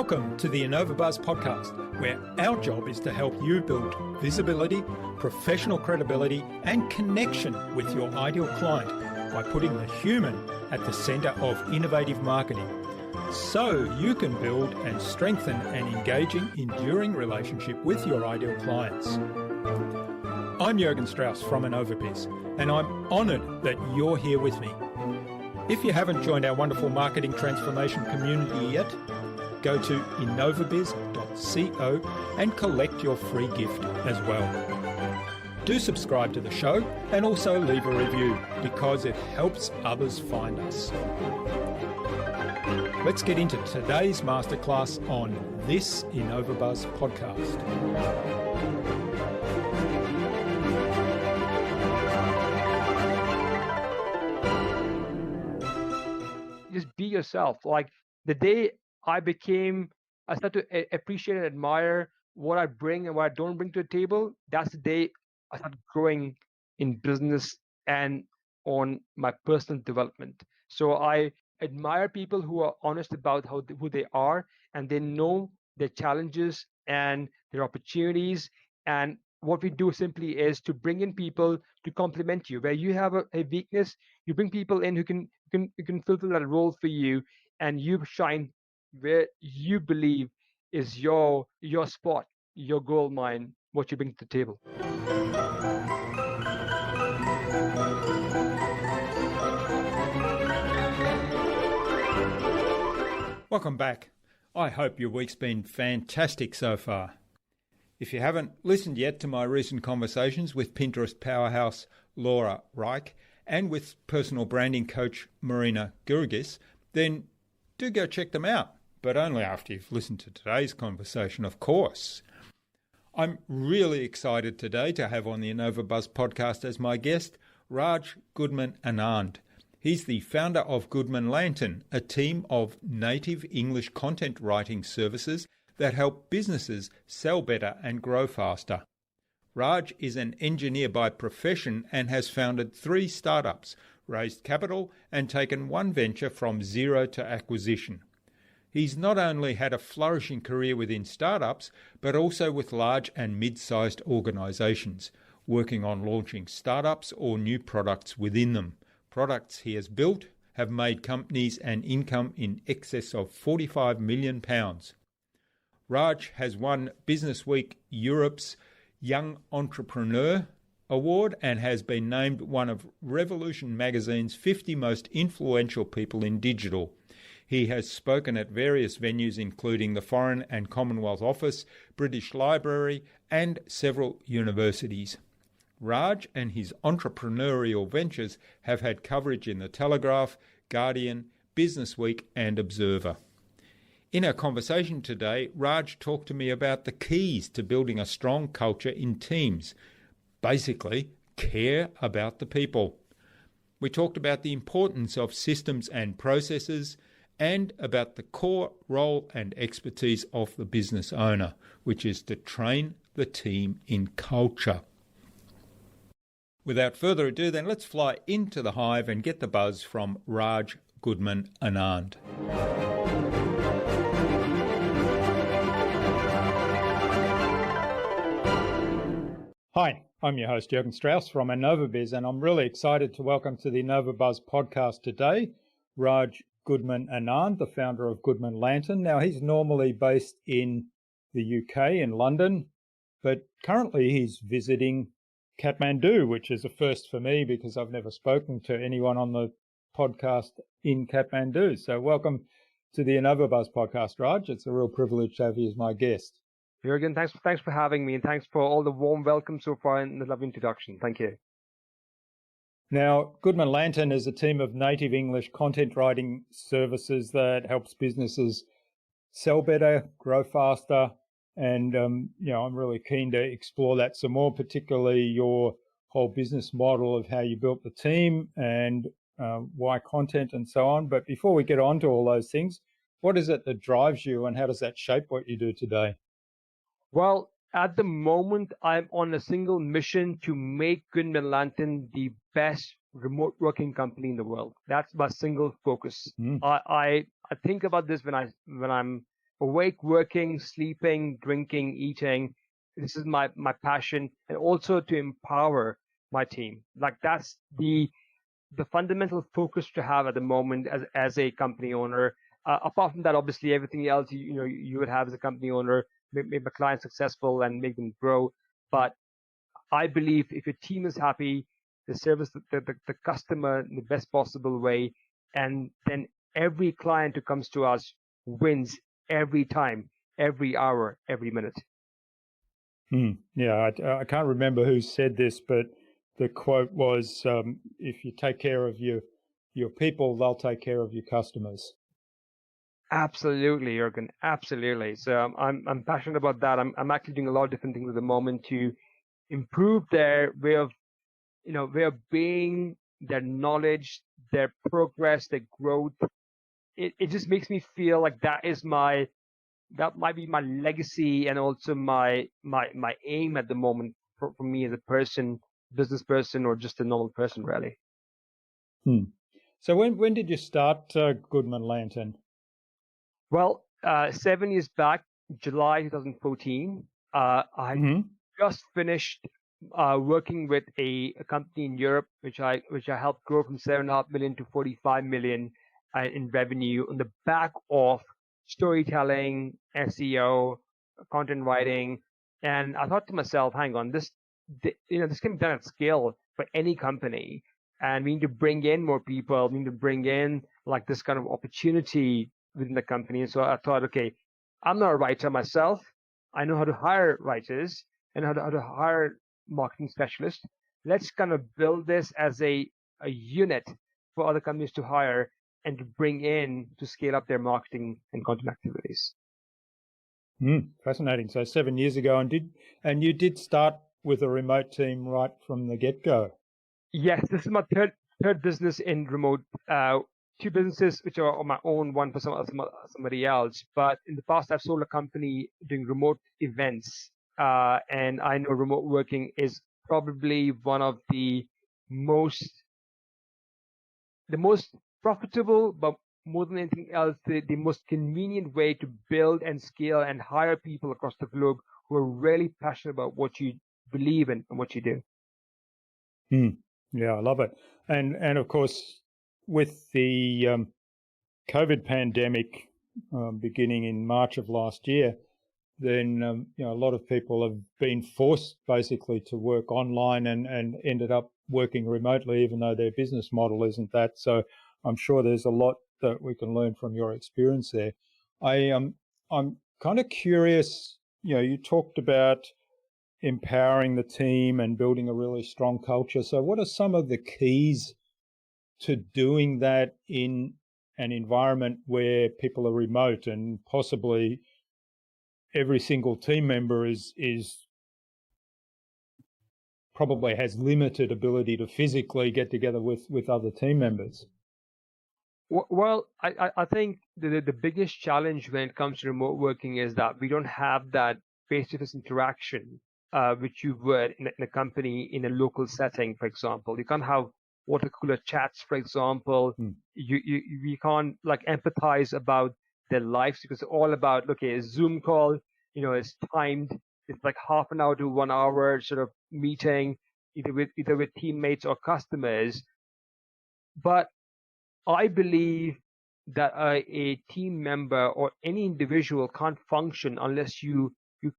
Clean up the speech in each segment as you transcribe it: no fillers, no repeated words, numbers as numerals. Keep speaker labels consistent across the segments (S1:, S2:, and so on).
S1: Welcome to the InnovaBuzz podcast, where our job is to help you build visibility, professional credibility, and connection with your ideal client by putting the human at the center of innovative marketing, so you can build and strengthen an engaging, enduring relationship with your ideal clients. I'm Jürgen Strauss from InnovaBuzz, and I'm honored that you're here with me. If you haven't joined our wonderful marketing transformation community yet, go to innovabiz.co and collect your free gift as well. Do subscribe to the show and also leave a review because it helps others find us. Let's get into today's masterclass on this InnovaBuzz podcast.
S2: Just be yourself. Like the day I started to appreciate and admire what I bring and what I don't bring to the table, that's the day I started growing in business and on my personal development. So I admire people who are honest about who they are, and they know their challenges and their opportunities. And what we do simply is to bring in people to complement you. Where you have a weakness, you bring people in who can fulfill that role for you, and you shine where you believe is your spot, your gold mine, what you bring to the table.
S1: Welcome back. I hope your week's been fantastic so far. If you haven't listened yet to my recent conversations with Pinterest powerhouse Laura Reich and with personal branding coach Marina Gurgis, then do go check them out, but only after you've listened to today's conversation, of course. I'm really excited today to have on the InnovaBuzz podcast as my guest, Raj Goodman Anand. He's the founder of Goodman Lantern, a team of native English content writing services that help businesses sell better and grow faster. Raj is an engineer by profession and has founded 3 startups, raised capital, and taken one venture from zero to acquisition. He's not only had a flourishing career within startups, but also with large and mid-sized organisations, working on launching startups or new products within them. Products he has built have made companies an income in excess of £45 million. Raj has won BusinessWeek Europe's Young Entrepreneur Award and has been named one of Revolution magazine's 50 most influential people in digital. He has spoken at various venues including the Foreign and Commonwealth Office, British Library and several universities. Raj and his entrepreneurial ventures have had coverage in the Telegraph, Guardian, BusinessWeek and Observer. In our conversation today, Raj talked to me about the keys to building a strong culture in teams. Basically, care about the people. We talked about the importance of systems and processes and about the core role and expertise of the business owner, which is to train the team in culture. Without further ado, then let's fly into the hive and get the buzz from Raj Goodman Anand. Hi, I'm your host Jürgen Strauss from InnovaBuzz, and I'm really excited to welcome to the InnovaBuzz podcast today Raj Goodman Anand, the founder of Goodman Lantern. Now, he's normally based in the UK, in London, but currently he's visiting Kathmandu, which is a first for me because I've never spoken to anyone on the podcast in Kathmandu. So welcome to the InnovaBuzz podcast, Raj. It's a real privilege to have you as my guest.
S2: Jürgen, thanks for having me, and thanks for all the warm welcome so far and the lovely introduction. Thank you.
S1: Now, Goodman Lantern is a team of native English content writing services that helps businesses sell better, grow faster, and I'm really keen to explore that some more, particularly your whole business model of how you built the team and why content and so on. But before we get on to all those things, what is it that drives you and how does that shape what you do today?
S2: Well, at the moment, I'm on a single mission to make Goodman Lantern the best remote working company in the world. That's my single focus. I think about this when I'm awake, working, sleeping, drinking, eating. This is my passion, and also to empower my team. Like that's the fundamental focus to have at the moment as a company owner. Apart from that, obviously everything else you would have as a company owner, make my clients successful and make them grow. But I believe if your team is happy, they service the customer in the best possible way, and then every client who comes to us wins every time, every hour, every minute.
S1: Yeah, I can't remember who said this, but the quote was, if you take care of your people, they'll take care of your customers.
S2: Absolutely, Jürgen. Absolutely. So I'm passionate about that. I'm actually doing a lot of different things at the moment to improve their way of being, their knowledge, their progress, their growth. It just makes me feel like that might be my legacy, and also my aim at the moment for me as a person, business person, or just a normal person, really.
S1: So when did you start Goodman Lantern?
S2: Well, 7 years back, July 2014, I just finished working with a company in Europe, which I helped grow from 7.5 million to 45 million in revenue on the back of storytelling, SEO, content writing. And I thought to myself, hang on, this can be done at scale for any company. And we need to bring in more people. We need to bring in like this kind of opportunity within the company. And so I thought, okay, I'm not a writer myself. I know how to hire writers and how to hire marketing specialists. Let's kind of build this as a unit for other companies to hire and to bring in to scale up their marketing and content activities.
S1: Fascinating. So 7 years ago, and you did start with a remote team right from the get-go.
S2: Yes, this is my third business in remote. Two businesses which are on my own, one for somebody else. But in the past, I've sold a company doing remote events, and I know remote working is probably one of the most profitable, but more than anything else, the most convenient way to build and scale and hire people across the globe who are really passionate about what you believe in and what you do.
S1: Yeah, I love it. And of course, with the COVID pandemic beginning in March of last year, then a lot of people have been forced basically to work online and ended up working remotely, even though their business model isn't that. So I'm sure there's a lot that we can learn from your experience there. I'm kind of curious. You talked about empowering the team and building a really strong culture. So what are some of the keys to doing that in an environment where people are remote and possibly every single team member is probably has limited ability to physically get together with other team members?
S2: Well, I think the biggest challenge when it comes to remote working is that we don't have that face-to-face interaction, which you would in a company in a local setting, for example. You can't have water cooler chats, for example. You can't like empathize about their lives because it's all about, okay, a Zoom call, is timed. It's like half an hour to 1 hour sort of meeting, either with teammates or customers. But I believe that a team member or any individual can't function unless you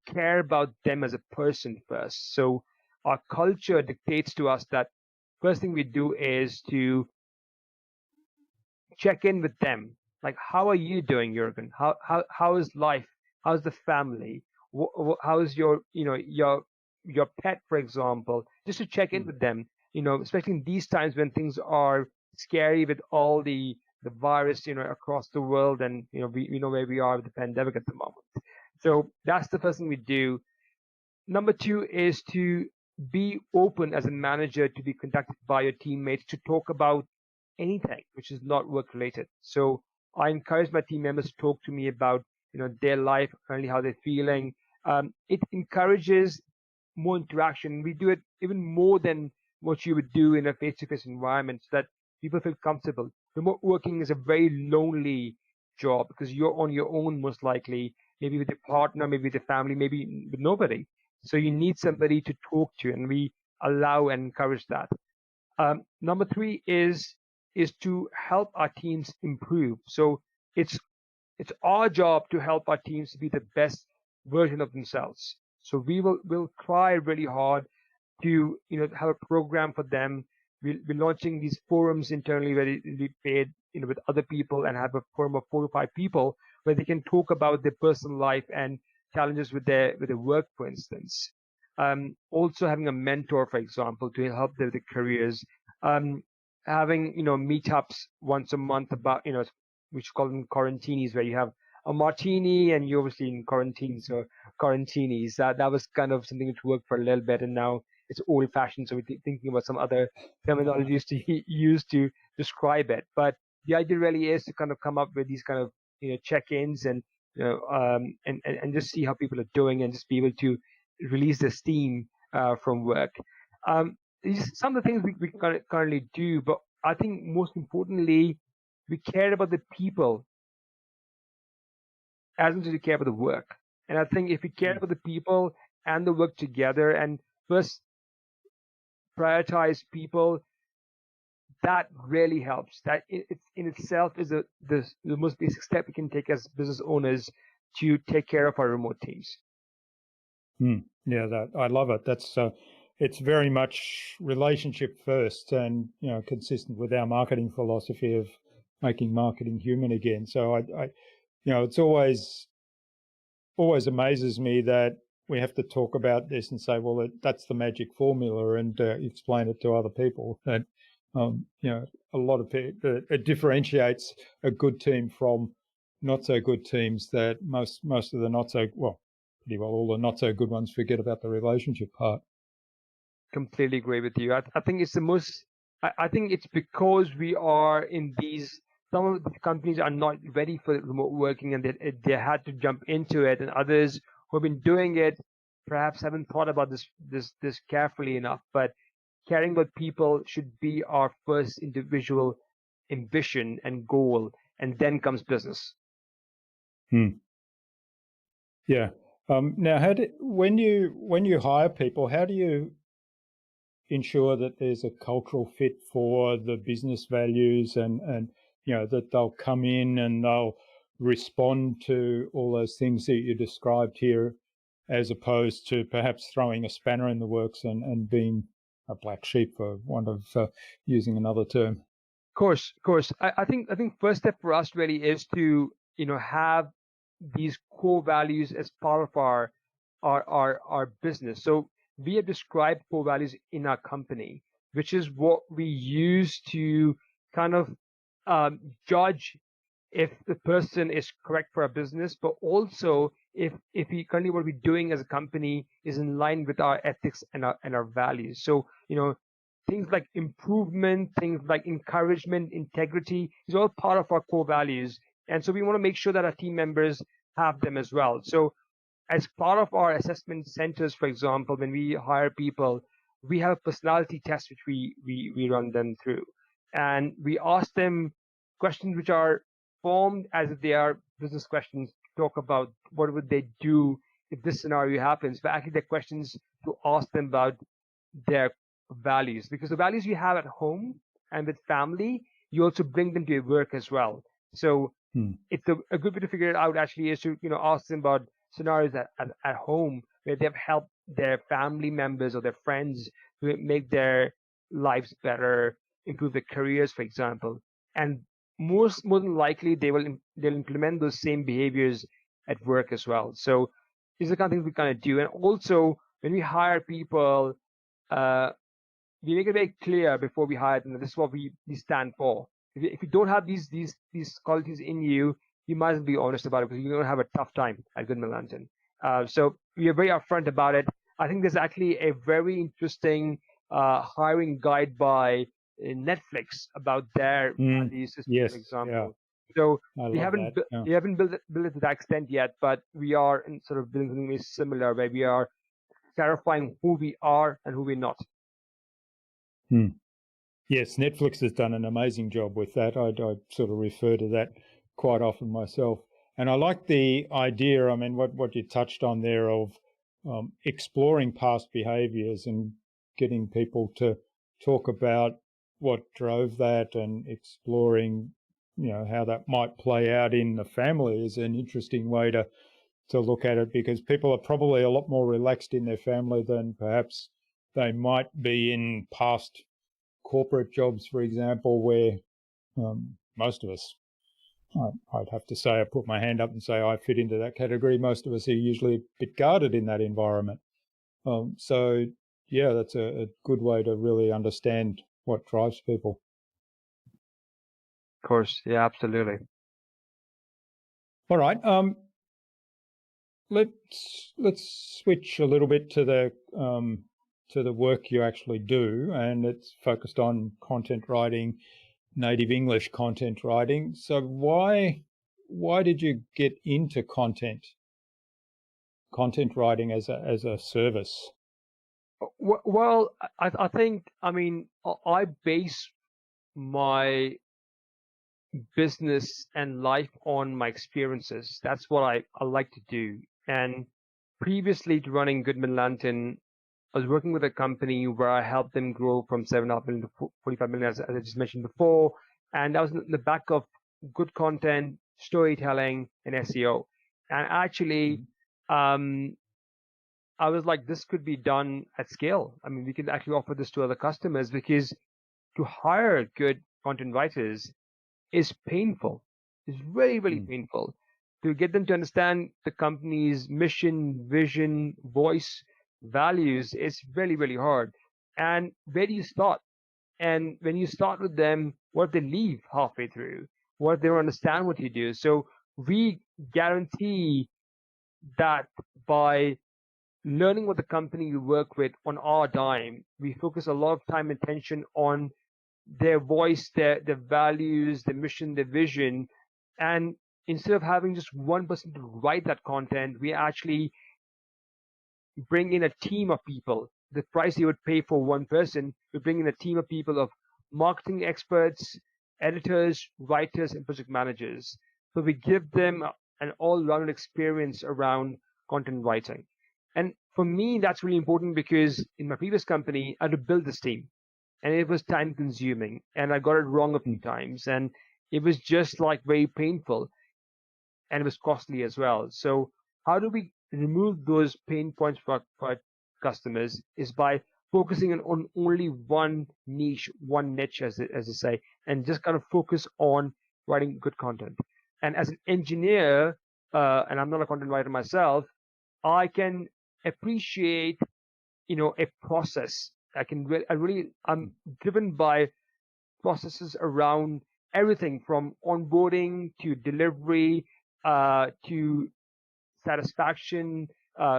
S2: care about them as a person first. So our culture dictates to us that first thing we do is to check in with them. Like, how are you doing, Jürgen? How is life? How's the family? How is your pet, for example? Just to check in with them. Especially in these times when things are scary with all the virus, across the world, and we know where we are with the pandemic at the moment. So that's the first thing we do. Number two is to be open as a manager to be contacted by your teammates to talk about anything which is not work related. So I encourage my team members to talk to me about their life, currently how they're feeling. It encourages more interaction. We do it even more than what you would do in a face-to-face environment, so that people feel comfortable. Remote working is a very lonely job because you're on your own most likely, maybe with your partner, maybe with your family, maybe with nobody. So you need somebody to talk to, and we allow and encourage that. Number three is to help our teams improve. So it's our job to help our teams to be the best version of themselves. So we'll try really hard to have a program for them. We're launching these forums internally where we paid with other people and have a forum of 4 to 5 people where they can talk about their personal life and challenges with their work, for instance. Also having a mentor, for example, to help them with their careers. Having meetups once a month about which call them quarantinis, where you have a martini and you're obviously in quarantine, so quarantinis. That was kind of something which worked for a little bit, and now it's old fashioned. So we're thinking about some other terminologies to use to describe it. But the idea really is to kind of come up with these kind of check-ins and and just see how people are doing and just be able to release the steam from work. Some of the things we currently do, but I think most importantly, we care about the people as much as we care about the work. And I think if we care about the people and the work together and first prioritize people, that really helps. That it's in itself is the most basic step we can take as business owners to take care of our remote teams.
S1: Yeah, I love it. That's it's very much relationship first, and consistent with our marketing philosophy of making marketing human again. So I it's always amazes me that we have to talk about this and say, well, that's the magic formula, and explain it to other people. That a lot of people, it differentiates a good team from not so good teams. That most of the not so pretty well all the not so good ones forget about the relationship part.
S2: Completely agree with you. I think it's the most. I think it's because we are in these. Some of the companies are not ready for remote working, and they had to jump into it, and others who have been doing it perhaps haven't thought about this carefully enough. But caring about people should be our first individual ambition and goal, and then comes business.
S1: Yeah. Now, when you hire people, how do you ensure that there's a cultural fit for the business values and that they'll come in and they'll respond to all those things that you described here, as opposed to perhaps throwing a spanner in the works and being a black sheep, for want of using another term?
S2: Of course. I think first step for us really is to have these core values as part of our business. So we have described core values in our company, which is what we use to kind of judge if the person is correct for our business, but also if we currently what we're doing as a company is in line with our ethics and our values. So things like improvement, things like encouragement, integrity is all part of our core values. And so we want to make sure that our team members have them as well. So as part of our assessment centers, for example, when we hire people, we have a personality test which we run them through. And we ask them questions which are formed as if they are business questions, talk about what would they do if this scenario happens. But actually they're questions to ask them about their values, because the values you have at home and with family, you also bring them to your work as well. So it's a good way to figure it out actually is to ask them about scenarios at home where they've helped their family members or their friends to make their lives better, improve their careers, for example. And more than likely they'll implement those same behaviors at work as well. So these are the kind of things we kind of do. And also when we hire people, we make it very clear before we hire them that this is what we stand for. If you don't have these qualities in you, you must be honest about it, because you're going to have a tough time at Goodman Lantern. So we are very upfront about it. I think there's actually a very interesting hiring guide by Netflix about their value system, for example. Yeah. So we haven't built it to that extent yet, but we are in sort of building something similar where we are clarifying who we are and who we're not.
S1: Yes, Netflix has done an amazing job with that. I sort of refer to that quite often myself. And I like the idea, I mean, what you touched on there of exploring past behaviours and getting people to talk about what drove that and exploring, how that might play out in the family is an interesting way to look at it, because people are probably a lot more relaxed in their family than perhaps they might be in past corporate jobs, for example, where most of us, I'd have to say, I put my hand up and say I fit into that category. Most of us are usually a bit guarded in that environment. So, yeah, that's a good way to really understand what drives people.
S2: Of course, yeah, absolutely.
S1: All right. Let's switch a little bit to the work you actually do, and it's focused on content writing, native English content writing. So why did you get into content writing as a service?
S2: Well, I think, I mean, I base my business and life on my experiences. That's what I like to do. And previously to running Goodman Lantern, I was working with a company where I helped them grow from 7.5 million to 45 million, as I just mentioned before. And that was in the back of good content, storytelling, and SEO. And actually, I was like, this could be done at scale. I mean, we can actually offer this to other customers, because to hire good content writers is painful. It's very, very painful. To get them to understand the company's mission, vision, voice, values, it's really, really hard. And where do you start? And when you start with them, what if they leave halfway through? What if they don't understand what you do? So we guarantee that by learning what the company you work with on our dime, we focus a lot of time and attention on their voice, their values, their mission, their vision. And instead of having just one person to write that content, we actually bring in a team of people. The price you would pay for one person, we bring in a team of people of marketing experts, editors, writers, and project managers. So we give them an all-rounded experience around content writing. And for me, that's really important, because in my previous company, I had to build this team, and it was time consuming, and I got it wrong a few times, and it was just like very painful, and it was costly as well. So how do we remove those pain points for our customers is by focusing on only one niche, one niche, as they say, and just kind of focus on writing good content. And as an engineer, and I'm not a content writer myself, I can appreciate, a process. I'm driven by processes around everything from onboarding to delivery, to satisfaction,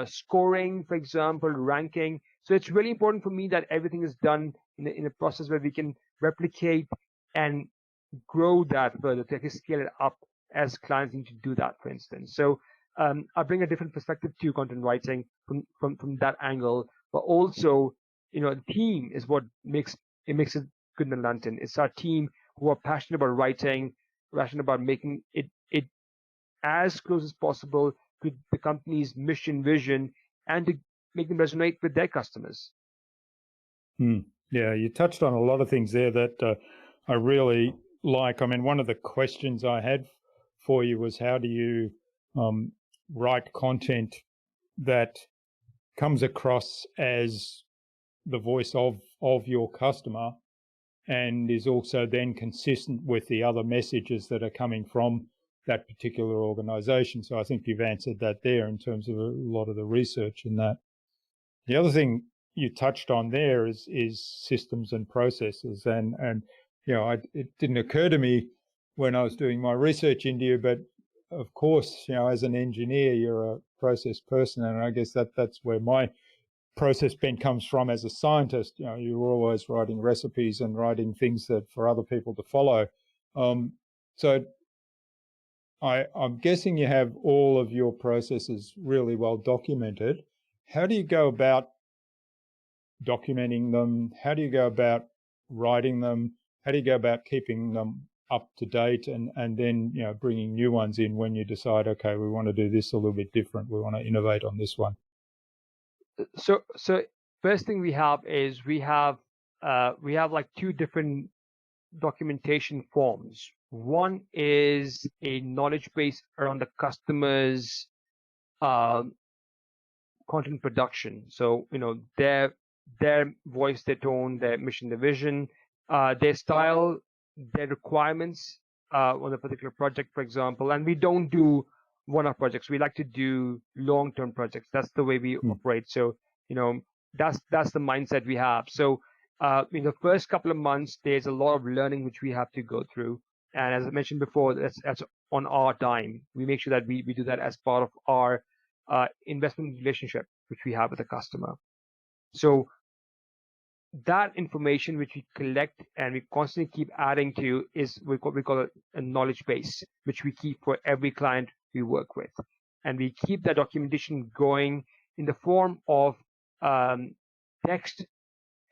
S2: scoring, for example, ranking. So it's really important for me that everything is done in a process where we can replicate and grow that further, to scale it up as clients need to do that, for instance. So I bring a different perspective to content writing from that angle, but also, the team is what makes it Goodman Lantern. It's our team who are passionate about writing, passionate about making it as close as possible to the company's mission, vision, and to make them resonate with their customers.
S1: Yeah, you touched on a lot of things there that I really like. I mean, one of the questions I had for you was, how do you write content that comes across as the voice of your customer and is also then consistent with the other messages that are coming from that particular organisation? So I think you've answered that there in terms of a lot of the research in that. The other thing you touched on there is systems and processes, and it didn't occur to me when I was doing my research into you, but of course, as an engineer, you're a process person, and I guess that's where my process bent comes from as a scientist. You were always writing recipes and writing things that for other people to follow. So I'm guessing you have all of your processes really well documented. How do you go about documenting them? How do you go about writing them? How do you go about keeping them up to date, and then bringing new ones in when you decide, okay, we want to do this a little bit different, we want to innovate on this one?
S2: So first thing we have is we have like two different documentation forms. One is a knowledge base around the customer's content production. So their voice, their tone, their mission, their vision, their style, their requirements on a particular project, for example. And we don't do one-off projects. We like to do long-term projects. That's the way we operate. So that's the mindset we have. So in the first couple of months, there's a lot of learning which we have to go through. And as I mentioned before, that's on our dime. We make sure that we do that as part of our investment relationship which we have with the customer. So that information which we collect and we constantly keep adding to is we call a knowledge base, which we keep for every client we work with. And we keep that documentation going in the form of text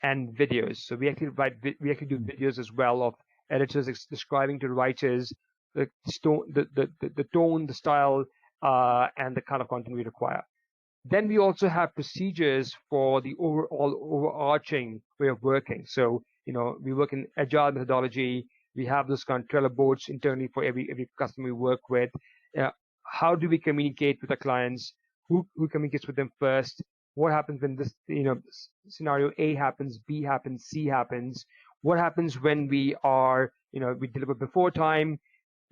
S2: and videos. So we actually do videos as well of editors describing to writers the tone, the style, and the kind of content we require. Then we also have procedures for the overarching way of working. So we work in agile methodology. We have those kind of Trello boards internally for every customer we work with. How do we communicate with the clients? Who communicates with them first? What happens when this scenario A happens, B happens, C happens? What happens when we deliver before time?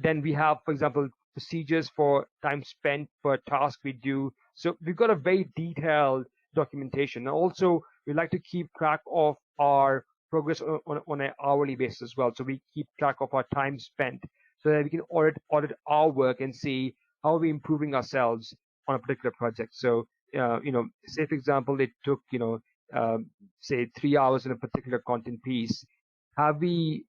S2: Then we have, for example, procedures for time spent per task we do. So we've got a very detailed documentation. And also, we like to keep track of our progress on an hourly basis as well. So we keep track of our time spent so that we can audit our work and see how we're improving ourselves on a particular project. So, say, for example, it took, say 3 hours in a particular content piece. Have we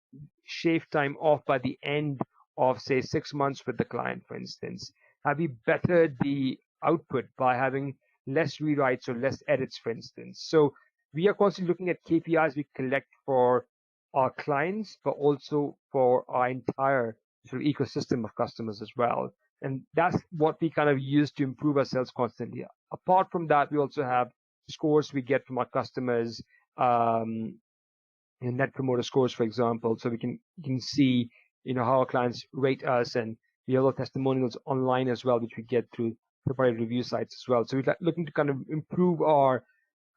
S2: shaved time off by the end of, say, 6 months with the client, for instance? Have we bettered the output by having less rewrites or less edits, for instance? So we are constantly looking at KPIs we collect for our clients, but also for our entire sort of ecosystem of customers as well. And that's what we kind of use to improve ourselves constantly. Apart from that, we also have scores we get from our customers, net promoter scores, for example, so we can see how our clients rate us, and we have testimonials online as well, which we get through third-party review sites as well. So we're looking to kind of improve our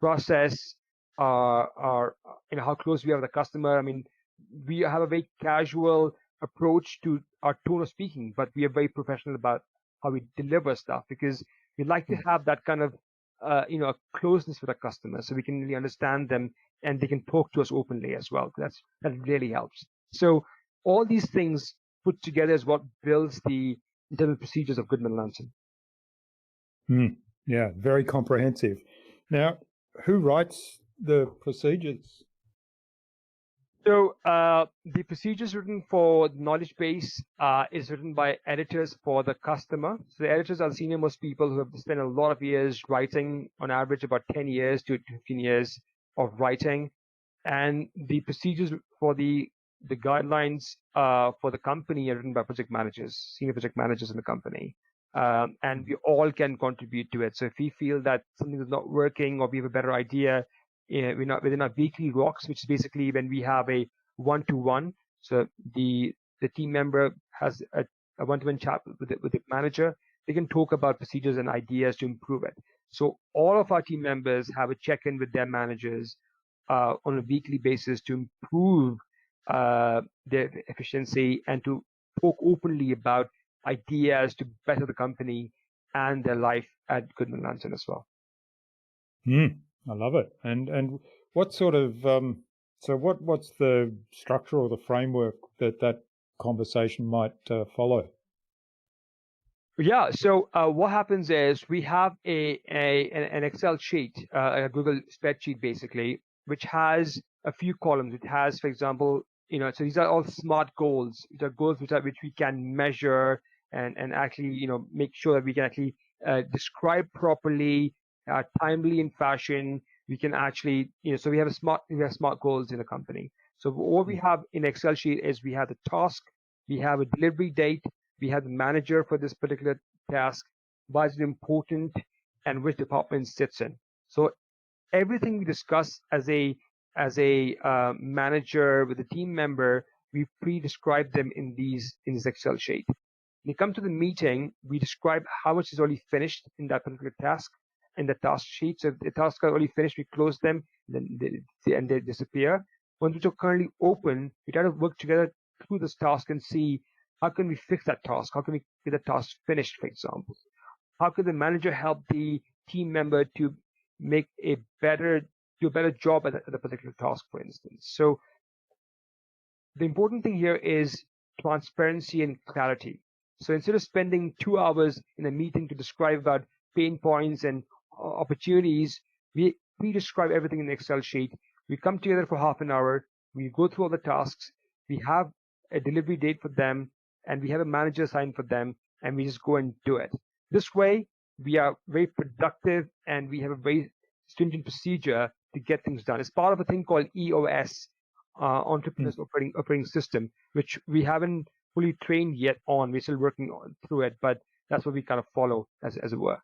S2: process, our how close we are with the customer. I mean, we have a very casual approach to our tone of speaking, but we are very professional about how we deliver stuff, because we like to have that kind of a closeness with our customers, so we can really understand them and they can talk to us openly as well. That really helps. So all these things put together is what builds the internal procedures of Goodman Lantern.
S1: Yeah, very comprehensive. Now, who writes the procedures?
S2: So the procedures written for the knowledge base is written by editors for the customer. So the editors are the senior most people who have spent a lot of years writing, on average about 10 years to 15 years of writing. And the procedures for the guidelines for the company are written by project managers, senior project managers in the company. And we all can contribute to it. So if we feel that something is not working or we have a better idea, within our weekly rocks, which is basically when we have a one-to-one. So the team member has a one-to-one chat with the manager. They can talk about procedures and ideas to improve it. So all of our team members have a check-in with their managers on a weekly basis to improve their efficiency and to talk openly about ideas to better the company and their life at Goodman Lantern as well.
S1: I love it. And what sort of what's the structure or the framework that conversation might follow?
S2: Yeah. So what happens is we have an Excel sheet, a Google spreadsheet basically, which has a few columns. It has, for example, so these are all SMART goals. These are goals which we can measure and actually make sure that we can actually describe properly, timely in fashion. We can actually so we have SMART goals in the company. So what we have in Excel sheet is we have the task we have a delivery date, we have the manager for this particular task, why is it important, and which department sits in. So everything we discuss as a manager with a team member, we pre-describe them in this Excel sheet. When you come to the meeting, we describe how much is already finished in that particular task in the task sheet. So if the tasks are already finished, we close them, then they disappear. Ones which are currently open, we try to work together through this task and see how can we fix that task? How can we get the task finished, for example? How can the manager help the team member to make do a better job at a particular task, for instance? So the important thing here is transparency and clarity. So instead of spending 2 hours in a meeting to describe about pain points and opportunities, we describe everything in the Excel sheet. We come together for half an hour. We go through all the tasks. We have a delivery date for them, and we have a manager assigned for them, and we just go and do it. This way, we are very productive, and we have a very stringent procedure to get things done. It's part of a thing called EOS, Entrepreneur's Operating System, which we haven't fully trained yet on. We're still working through it, but that's what we kind of follow as it were.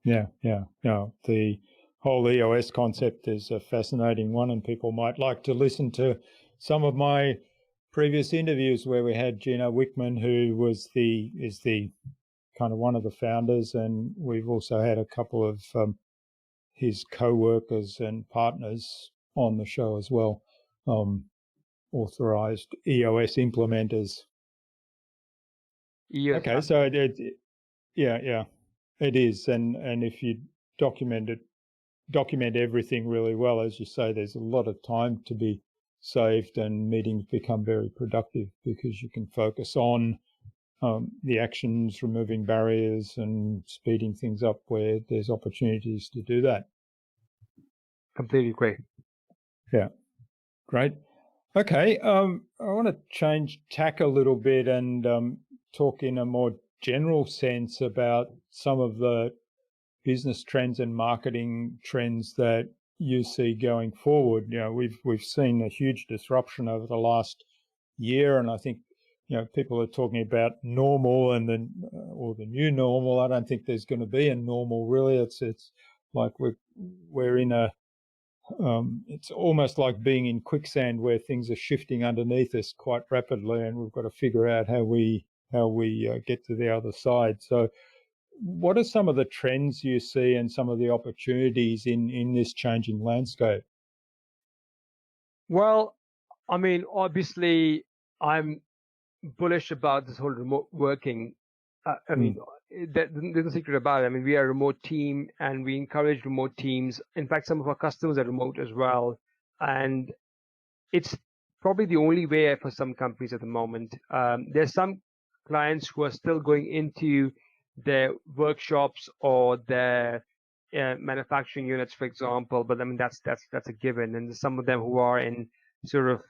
S1: Yeah. The whole EOS concept is a fascinating one, and people might like to listen to some of my previous interviews where we had Gino Wickman, who is the kind of one of the founders, and we've also had a couple of his co-workers and partners on the show as well, authorized EOS implementers. Okay, so it is, and if you document everything really well, as you say, there's a lot of time to be saved, and meetings become very productive because you can focus on the actions, removing barriers, and speeding things up where there's opportunities to do that.
S2: Completely agree.
S1: Yeah, great. Okay, I want to change tack a little bit and talk in a more general sense about some of the business trends and marketing trends that you see going forward. You know, we've seen a huge disruption over the last year, and I think, you know, people are talking about normal and then or the new normal. I don't think there's going to be a normal really. It's like we're in a it's almost like being in quicksand where things are shifting underneath us quite rapidly, and we've got to figure out how we get to the other side. So what are some of the trends you see and some of the opportunities in this changing landscape?
S2: Well, I mean, obviously, I'm bullish about this whole remote working. I mean, there's no secret about it. I mean, we are a remote team, and we encourage remote teams. In fact, some of our customers are remote as well, and it's probably the only way for some companies at the moment. There's some clients who are still going into their workshops or their manufacturing units, for example. But I mean, that's a given. And there's some of them who are in sort of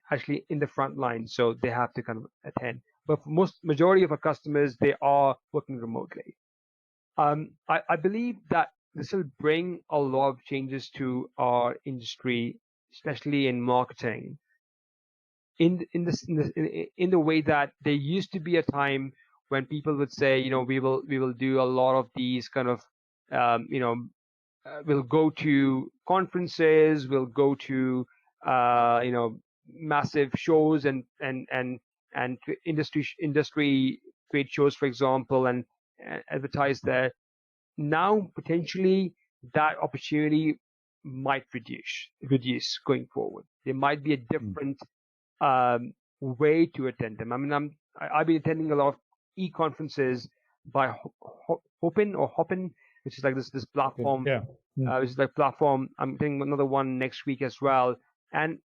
S2: actually in the front line, so they have to kind of attend. But for majority of our customers, they are working remotely. I believe that this will bring a lot of changes to our industry, especially in marketing. In the way that there used to be a time when people would say, you know, we will do a lot of these kind of, we'll go to conferences, we'll go to, massive shows and industry trade shows, for example, and advertise there. Now, potentially, that opportunity might reduce going forward. There might be a different way to attend them. I mean, I've been attending a lot of e-conferences by Hopin, which is like this platform. Which is like platform. I'm doing another one next week as well. And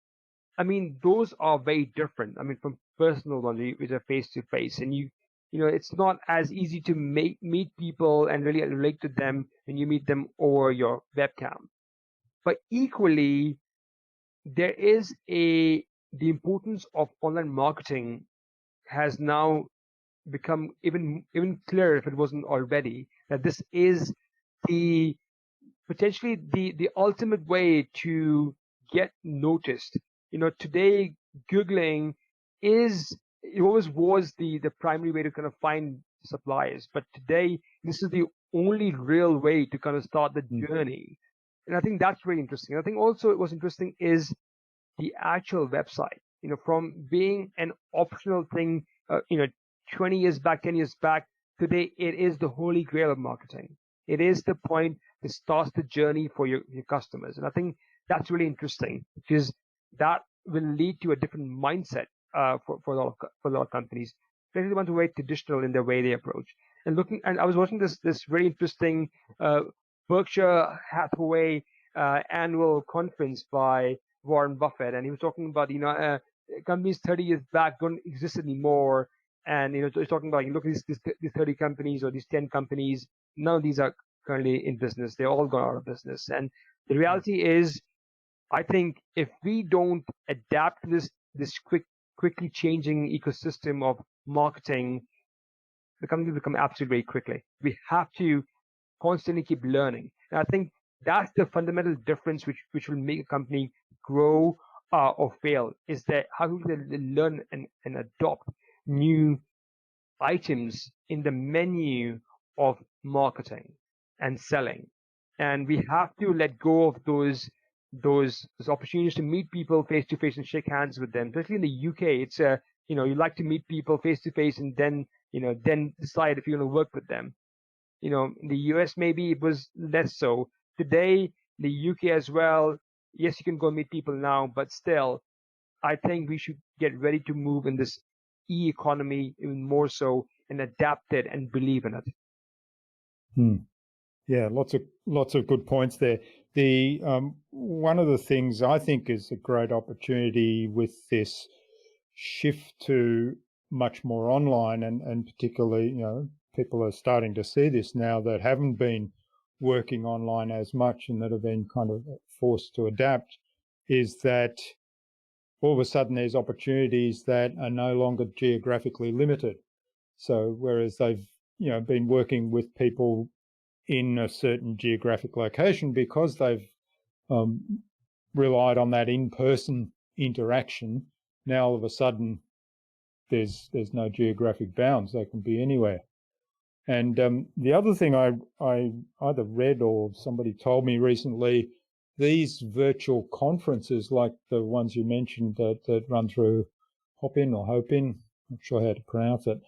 S2: I mean, those are very different. I mean, from personal ones, which are face to face, and you know, it's not as easy to meet people and really relate to them when you meet them over your webcam. But equally, there is the importance of online marketing has now become even clearer, if it wasn't already, that this is potentially the ultimate way to get noticed. You know, today Googling it always was the primary way to kind of find suppliers, but today this is the only real way to kind of start the journey. And I think that's really interesting. I think also what's interesting is the actual website. From being an optional thing, 20 years back, 10 years back, today it is the holy grail of marketing. It is the point that starts the journey for your customers. And I think that's really interesting because that will lead to a different mindset for a lot of companies, especially the ones who are very traditional in their way they approach. And I was watching this very interesting Berkshire Hathaway annual conference by Warren Buffett, and he was talking about companies 30 years back don't exist anymore, and he's talking about look at these 30 companies or these 10 companies, none of these are currently in business. They're all gone out of business, and the reality is, I think if we don't adapt to this quickly changing ecosystem of marketing, the company will become obsolete very quickly. We have to constantly keep learning, and I think that's the fundamental difference which will make a company grow or fail, is that how do they learn and adopt new items in the menu of marketing and selling. And we have to let go of those opportunities to meet people face to face and shake hands with them. Especially in the UK, it's you like to meet people face to face and then decide if you're going to work with them. In the US maybe it was less so. Today, the UK as well, yes, you can go meet people now, but still, I think we should get ready to move in this e-economy even more so and adapt it and believe in it.
S1: Yeah, lots of good points there. The one of the things I think is a great opportunity with this shift to much more online, and particularly, people are starting to see this now that haven't been working online as much and that have been kind of forced to adapt, is that all of a sudden there's opportunities that are no longer geographically limited. So whereas they've been working with people in a certain geographic location because they've relied on that in-person interaction, now all of a sudden there's no geographic bounds. They can be anywhere. And the other thing I either read or somebody told me recently, these virtual conferences like the ones you mentioned that run through Hopin, not sure how to pronounce it.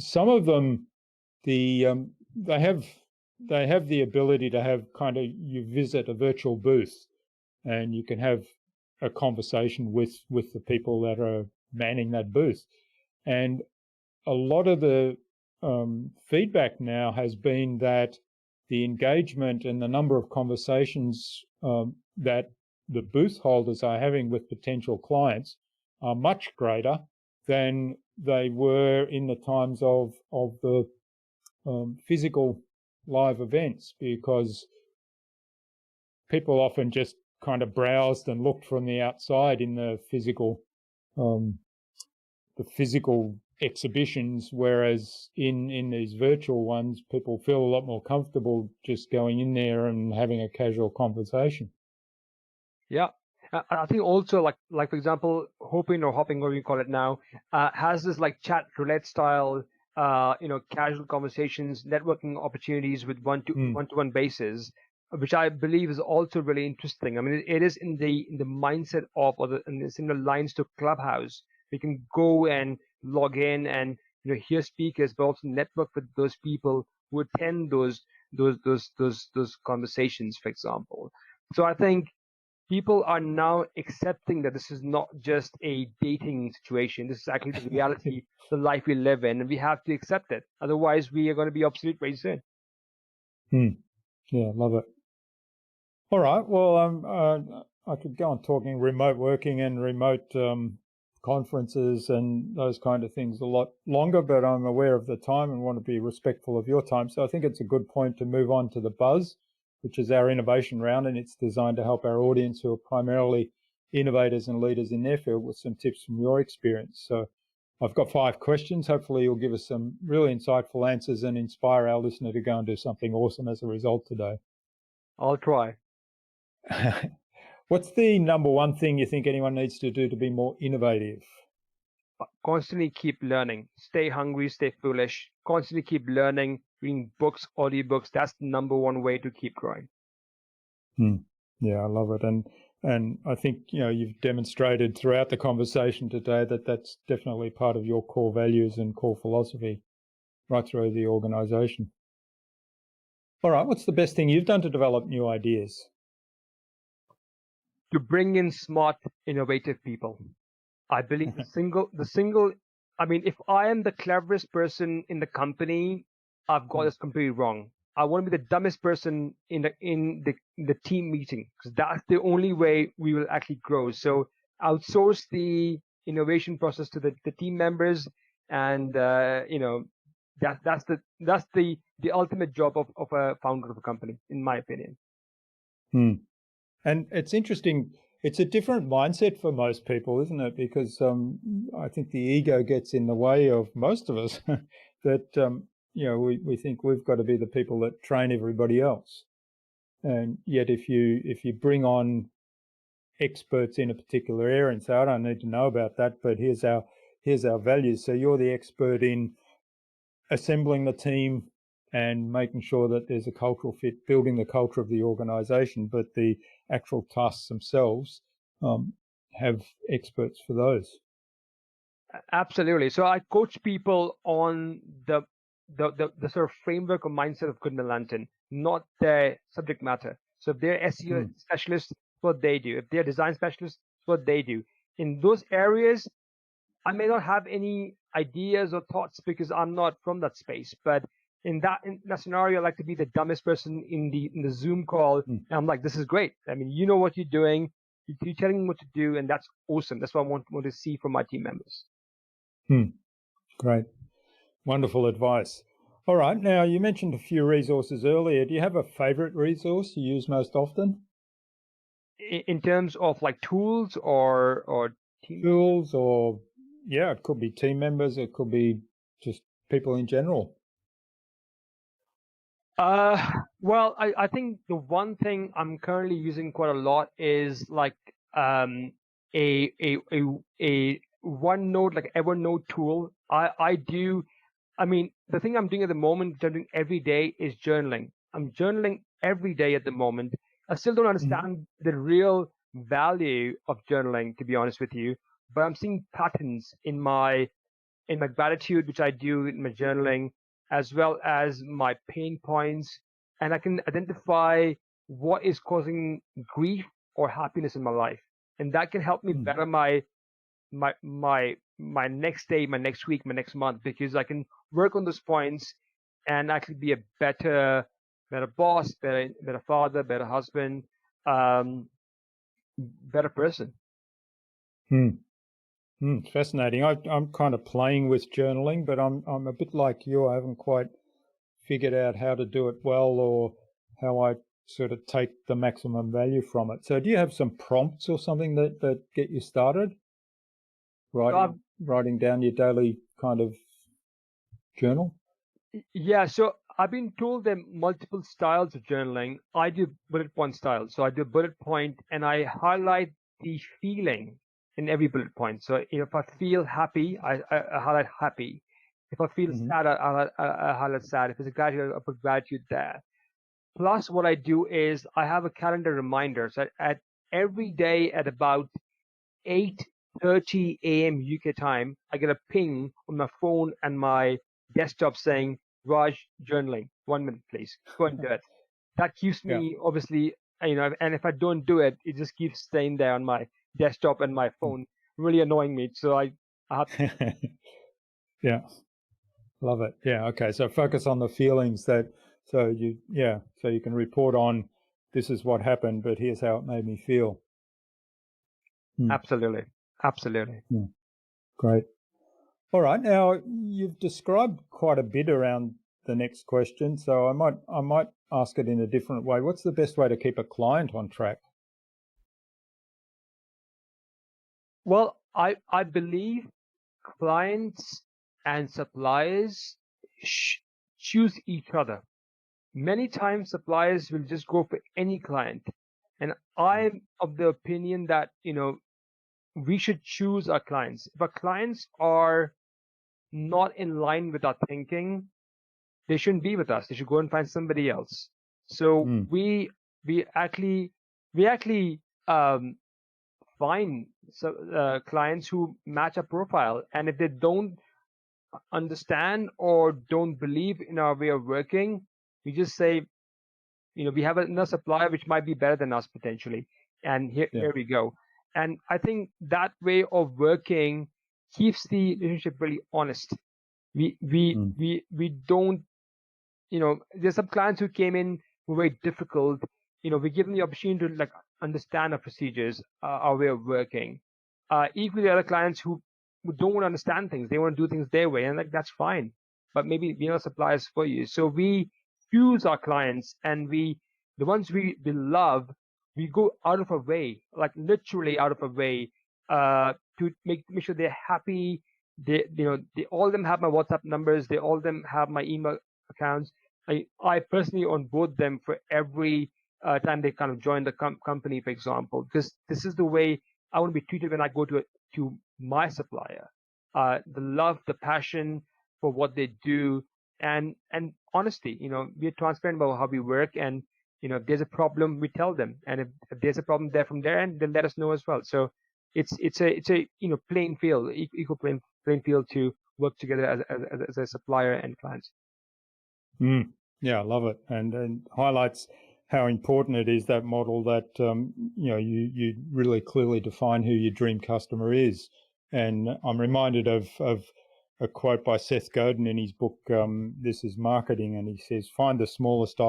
S1: Some of them, they have the ability to have you visit a virtual booth and you can have a conversation with the people that are manning that booth. And a lot of the feedback now has been that the engagement and the number of conversations that the booth holders are having with potential clients are much greater than they were in the times of the physical live events, because people often just kind of browsed and looked from the outside in the physical exhibitions, whereas in these virtual ones, people feel a lot more comfortable just going in there and having a casual conversation.
S2: Yeah. I think also like for example, Hopin or Hopping, whatever you call it now, has this like chat roulette style, casual conversations, networking opportunities with one-to-one basis, which I believe is also really interesting. I mean, it is in the mindset of, or in the similar lines to Clubhouse. We can go and log in and hear speakers, but also network with those people who attend those conversations, for example. So I think people are now accepting that this is not just a dating situation. This is actually the reality, the life we live in, and we have to accept it. Otherwise, we are going to be obsolete very soon.
S1: Yeah, love it. All right. Well, I could go on talking remote working and remote conferences and those kind of things a lot longer, but I'm aware of the time and want to be respectful of your time. So I think it's a good point to move on to the Buzz, which is our innovation round, and it's designed to help our audience who are primarily innovators and leaders in their field with some tips from your experience. So I've got 5 questions. Hopefully you'll give us some really insightful answers and inspire our listener to go and do something awesome as a result today.
S2: I'll try.
S1: What's the number one thing you think anyone needs to do to be more innovative?
S2: Constantly keep learning. Stay hungry, stay foolish. Constantly keep learning, reading books, audiobooks. That's the number one way to keep growing.
S1: Yeah, I love it. And I think, you've demonstrated throughout the conversation today that that's definitely part of your core values and core philosophy right through the organisation. All right, what's the best thing you've done to develop new ideas?
S2: To bring in smart, innovative people. I believe if I am the cleverest person in the company, I've got this completely wrong. I want to be the dumbest person in the team meeting, because that's the only way we will actually grow. So outsource the innovation process to the team members, and that's the ultimate job of a founder of a company, in my opinion.
S1: And it's interesting. It's a different mindset for most people, isn't it? Because I think the ego gets in the way of most of us. That we think we've got to be the people that train everybody else, and yet if you bring on experts in a particular area and say, I don't need to know about that, but here's our values. So you're the expert in assembling the team and making sure that there's a cultural fit, building the culture of the organisation, but the actual tasks themselves have experts for those.
S2: Absolutely. So I coach people on the sort of framework or mindset of Goodman Lantern, not their subject matter. So if they're SEO specialists, what they do. If they're design specialists, what they do. In those areas, I may not have any ideas or thoughts because I'm not from that space. But in that scenario, I like to be the dumbest person in the Zoom call. And I'm like, this is great. I mean, you know what you're doing. You're telling me what to do, and that's awesome. That's what I want to see from my team members.
S1: Great. Wonderful advice. All right. Now, you mentioned a few resources earlier. Do you have a favorite resource you use most often?
S2: In terms of like tools or team
S1: tools, or it could be team members, it could be just people in general.
S2: Well, I think the one thing I'm currently using quite a lot is like a OneNote, like Evernote tool. The thing I'm doing at the moment, which I'm doing every day, is journaling. I'm journaling every day at the moment. I still don't understand the real value of journaling, to be honest with you, but I'm seeing patterns in my gratitude, which I do in my journaling, as well as my pain points, and I can identify what is causing grief or happiness in my life, and that can help me better my next day, my next week, my next month, because I can work on those points and actually be a better boss, better father, better husband, better person.
S1: Fascinating. I'm kind of playing with journaling, but I'm a bit like you. I haven't quite figured out how to do it well, or how I sort of take the maximum value from it. So do you have some prompts or something that get you started? Writing down your daily kind of journal?
S2: Yeah, so I've been told there are multiple styles of journaling. I do bullet point style. So I do a bullet point and I highlight the feeling in every bullet point. So if I feel happy, I highlight happy. If I feel sad, I highlight sad. If it's a gratitude, I put gratitude there. Plus, what I do is I have a calendar reminder. So at every day at about 8:30 a.m. UK time, I get a ping on my phone and my desktop saying, Raj, journaling, 1 minute, please. Go and do it. That keeps me, obviously, and if I don't do it, it just keeps staying there on my desktop and my phone, really annoying me. So I have to.
S1: Yeah. Love it. Yeah. Okay. So focus on the feelings so you can report on, this is what happened, but here's how it made me feel.
S2: Absolutely.
S1: Great. All right. Now, you've described quite a bit around the next question, so I might ask it in a different way. What's the best way to keep a client on track?
S2: Well, I believe clients and suppliers choose each other. Many times suppliers will just go for any client, And I'm of the opinion that, we should choose our clients. If our clients are not in line with our thinking, they shouldn't be with us. They should go and find somebody else. So we actually find clients who match our profile, and if they don't understand or don't believe in our way of working, we just say, we have another supplier which might be better than us potentially, and here we go. And I think that way of working keeps the relationship really honest. We don't, there's some clients who came in who were very difficult. We give them the opportunity to understand our procedures, our way of working. Equally, other clients who don't want to understand things, they want to do things their way, and that's fine. But maybe suppliers for you. So we choose our clients, and the ones we love, we go out of our way, literally out of our way, to make sure they're happy. They all of them have my WhatsApp numbers. They all of them have my email accounts. I personally onboard them for every time they kind of join the company, for example, because this is the way I want to be treated when I go to my supplier. The love, the passion for what they do, and honesty. We're transparent about how we work, and if there's a problem, we tell them, and if there's a problem there from their end, then let us know as well. So it's a plain field, equal plain field to work together as a supplier and clients.
S1: Yeah, I love it, and highlights how important it is, that model, that you really clearly define who your dream customer is. And I'm reminded of a quote by Seth Godin in his book, This is Marketing, and he says, find the smallest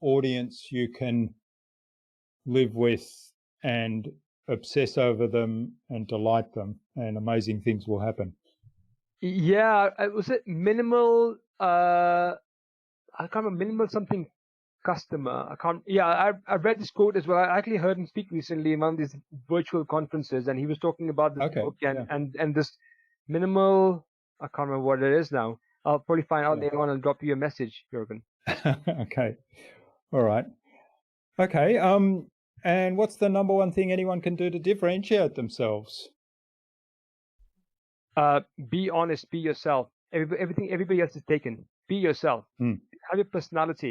S1: audience you can live with and obsess over them and delight them, and amazing things will happen.
S2: Yeah, was it minimal? I can't remember, minimal something customer. I can't. Yeah, I read this quote as well. I actually heard him speak recently in one of these virtual conferences, and he was talking about this book and this minimal. I can't remember what it is now. I'll probably find out later on and drop you a message, Jürgen.
S1: Okay. All right. Okay. And what's the number one thing anyone can do to differentiate themselves?
S2: Be honest. Be yourself. Everybody else is taken. Be yourself. Have your personality.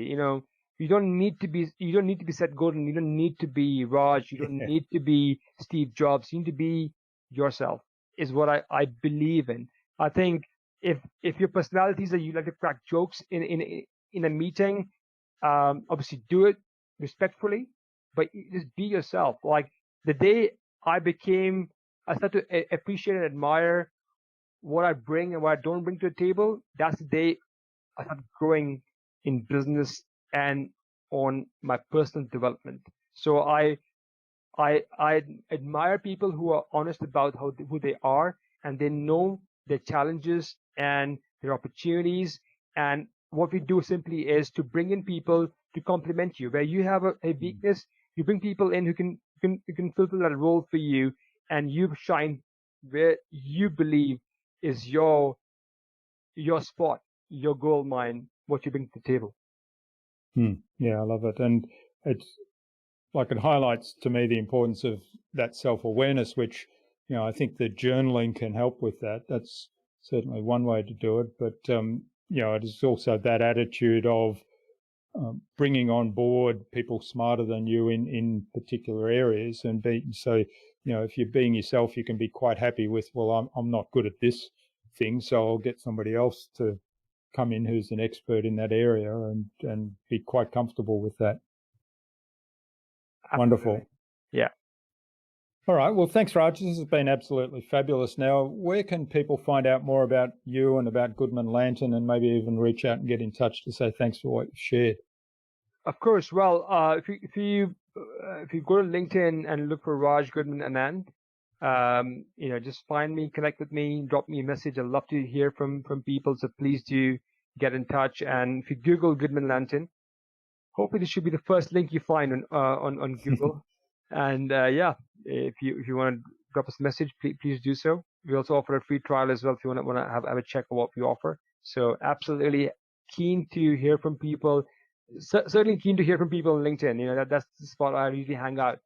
S2: You don't need to be Seth Godin. You don't need to be Raj. You don't need to be Steve Jobs. You need to be yourself, is what I believe in. I think if your personality is that you like to crack jokes in a meeting, obviously do it respectfully, but just be yourself. Like the day I started to appreciate and admire what I bring and what I don't bring to the table, that's the day I started growing in business and on my personal development. So I admire people who are honest about who they are, and they know their challenges and their opportunities. And what we do simply is to bring in people to complement you. Where you have a weakness, you bring people in who can fulfill that role for you, and you shine where you believe is your spot, your gold mine, what you bring to the table.
S1: Yeah, I love it. And it's like, it highlights to me the importance of that self-awareness, which, I think that journaling can help with that. That's certainly one way to do it. But, it is also that attitude of bringing on board people smarter than you in particular areas, and if you're being yourself, you can be quite happy with, well, I'm not good at this thing, so I'll get somebody else to come in who's an expert in that area, and be quite comfortable with that.
S2: Absolutely.
S1: Wonderful.
S2: Yeah.
S1: All right. Well, thanks, Raj. This has been absolutely fabulous. Now, where can people find out more about you and about Goodman Lantern, and maybe even reach out and get in touch to say thanks for what you've shared?
S2: Of course. Well, if you go to LinkedIn and look for Raj Goodman Anand, just find me, connect with me, drop me a message. I'd love to hear from people. So please do get in touch. And if you Google Goodman Lantern, hopefully this should be the first link you find on Google. And if you want to drop us a message, please do so. We also offer a free trial as well if you want to have a check of what we offer. So absolutely keen to hear from people. certainly keen to hear from people on LinkedIn. That's the spot I usually hang out.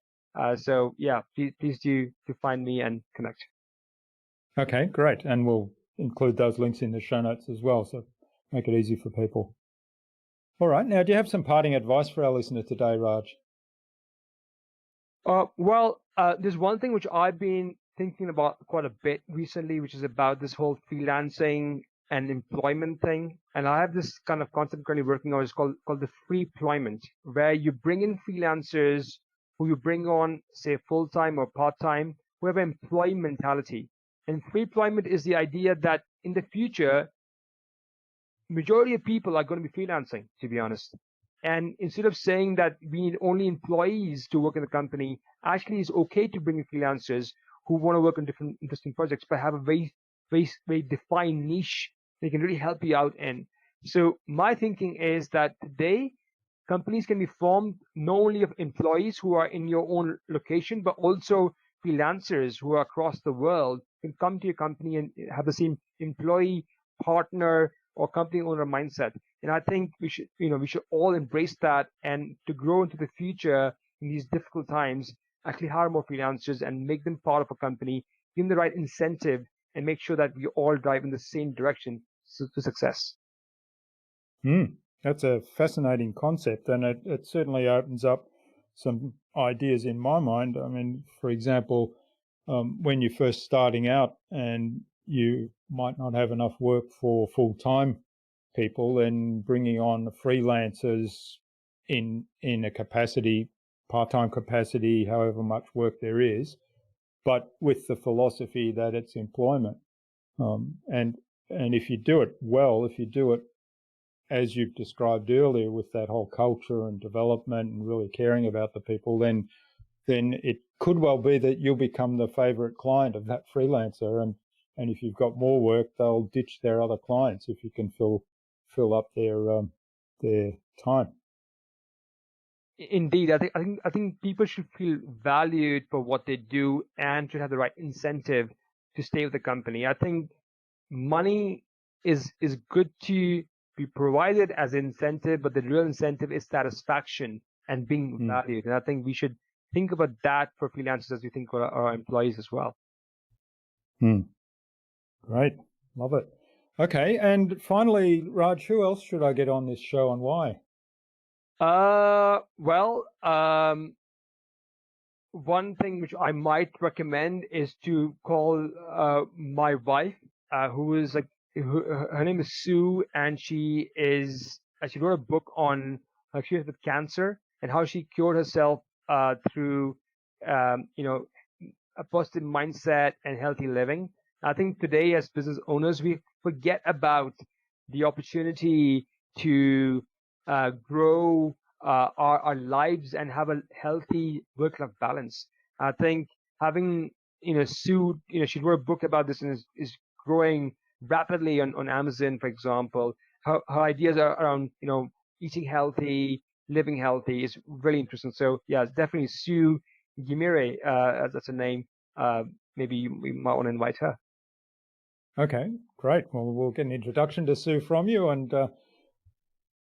S2: So yeah, please do to find me and connect.
S1: Okay, great. And we'll include those links in the show notes as well, so make it easy for people. All right. Now, do you have some parting advice for our listener today, Raj?
S2: There's one thing which I've been thinking about quite a bit recently, which is about this whole freelancing and employment thing. And I have this kind of concept currently working on. It's called the free employment, where you bring in freelancers who you bring on, say, full-time or part-time, who have an employee mentality. And free employment is the idea that in the future, majority of people are going to be freelancing, to be honest. And instead of saying that we need only employees to work in the company, actually it's okay to bring in freelancers who want to work on different interesting projects, but have a very, very, very defined niche they can really help you out in. So my thinking is that today, companies can be formed not only of employees who are in your own location, but also freelancers who are across the world can come to your company and have the same employee, partner, or company owner mindset. And I think we should all embrace that, and to grow into the future in these difficult times, actually hire more freelancers and make them part of a company, give them the right incentive, and make sure that we all drive in the same direction to success.
S1: That's a fascinating concept, and it certainly opens up some ideas in my mind. I mean, for example, when you're first starting out and you might not have enough work for full-time people, then bringing on freelancers in a capacity, part-time capacity, however much work there is, but with the philosophy that it's employment. And if you do it well, if you do it as you've described earlier, with that whole culture and development and really caring about the people, then it could well be that you'll become the favorite client of that freelancer. And if you've got more work, they'll ditch their other clients if you can fill up their time.
S2: Indeed, I think people should feel valued for what they do and should have the right incentive to stay with the company. I think money is good to be provided as incentive, but the real incentive is satisfaction and being valued. And I think we should think about that for freelancers as we think for our employees as well.
S1: Great. Love it. Okay. And finally, Raj, who else should I get on this show and why?
S2: One thing which I might recommend is to call my wife, who is her name is Sue, and she wrote a book on how she was with cancer and how she cured herself through a positive mindset and healthy living. I think today, as business owners, we forget about the opportunity to grow our lives and have a healthy work-life balance. I think having Sue, she wrote a book about this and is growing rapidly on Amazon, for example. Her ideas are around eating healthy, living healthy is really interesting. So yeah, it's definitely Sue Gimire, that's her name. Maybe we might want to invite her.
S1: Okay, great. Well, we'll get an introduction to Sue from you and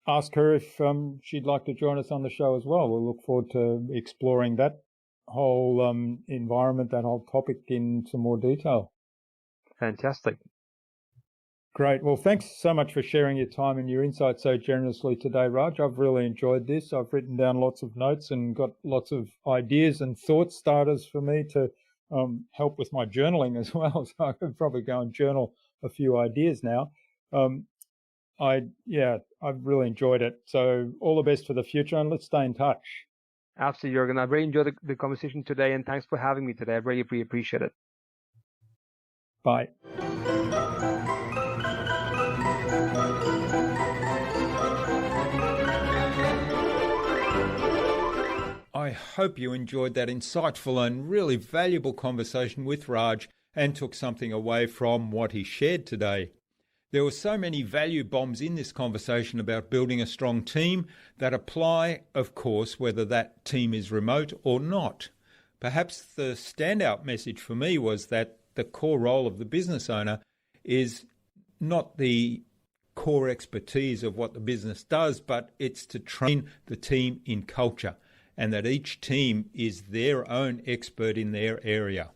S1: ask her if she'd like to join us on the show as well. We'll look forward to exploring that whole environment, that whole topic in some more detail.
S2: Fantastic.
S1: Great. Well, thanks so much for sharing your time and your insights so generously today, Raj. I've really enjoyed this. I've written down lots of notes and got lots of ideas and thought starters for me to help with my journaling as well. So I could probably go and journal a few ideas now. I've really enjoyed it. So all the best for the future, and let's stay in touch.
S2: Absolutely, Jürgen. I really enjoyed the conversation today, and thanks for having me today. I really appreciate it.
S1: Bye. I hope you enjoyed that insightful and really valuable conversation with Raj and took something away from what he shared today. There were so many value bombs in this conversation about building a strong team that apply, of course, whether that team is remote or not. Perhaps the standout message for me was that the core role of the business owner is not the core expertise of what the business does, but it's to train the team in culture and that each team is their own expert in their area.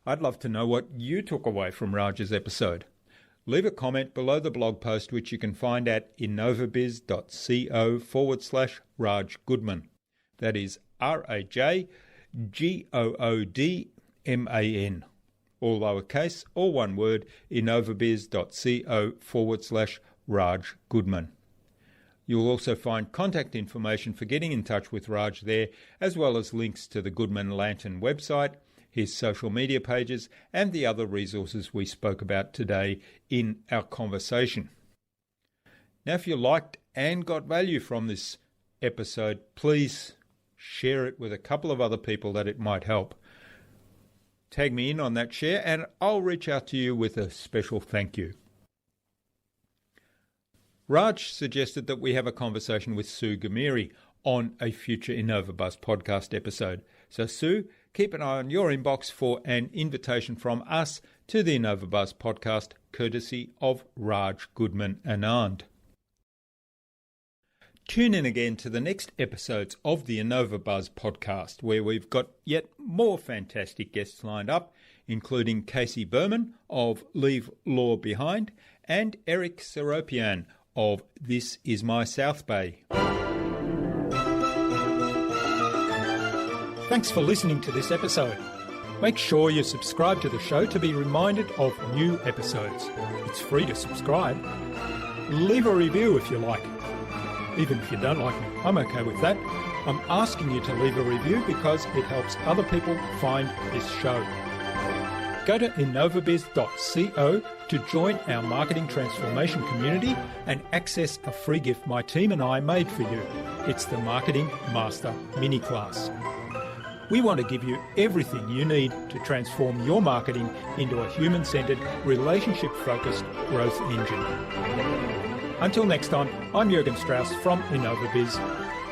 S1: I'd love to know what you took away from Raj's episode. Leave a comment below the blog post, which you can find at innovabiz.co/Raj Goodman. That is RajGoodman. All lowercase, all one word, innovabiz.co/Raj Goodman. You'll also find contact information for getting in touch with Raj there, as well as links to the Goodman Lantern website, his social media pages, and the other resources we spoke about today in our conversation. Now, if you liked and got value from this episode, please share it with a couple of other people that it might help. Tag me in on that share and I'll reach out to you with a special thank you. Raj suggested that we have a conversation with Sue Gamiri on a future InnovaBuzz podcast episode. So Sue, keep an eye on your inbox for an invitation from us to the InnovaBuzz podcast, courtesy of Raj Goodman Anand. Tune in again to the next episodes of the InnovaBuzz podcast, where we've got yet more fantastic guests lined up, including Casey Berman of Leave Law Behind and Eric Seropian of This Is My South Bay. Thanks for listening to this episode. Make sure you subscribe to the show to be reminded of new episodes. It's free to subscribe. Leave a review if you like. Even if you don't like me, I'm okay with that. I'm asking you to leave a review because it helps other people find this show. Go to innovabiz.co to join our marketing transformation community and access a free gift my team and I made for you. It's the Marketing Master Mini Class. We want to give you everything you need to transform your marketing into a human-centered, relationship-focused growth engine. Until next time, I'm Jürgen Strauss from InnovaBiz.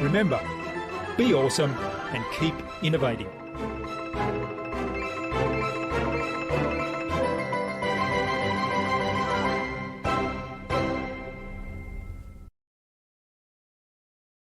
S1: Remember, be awesome and keep innovating.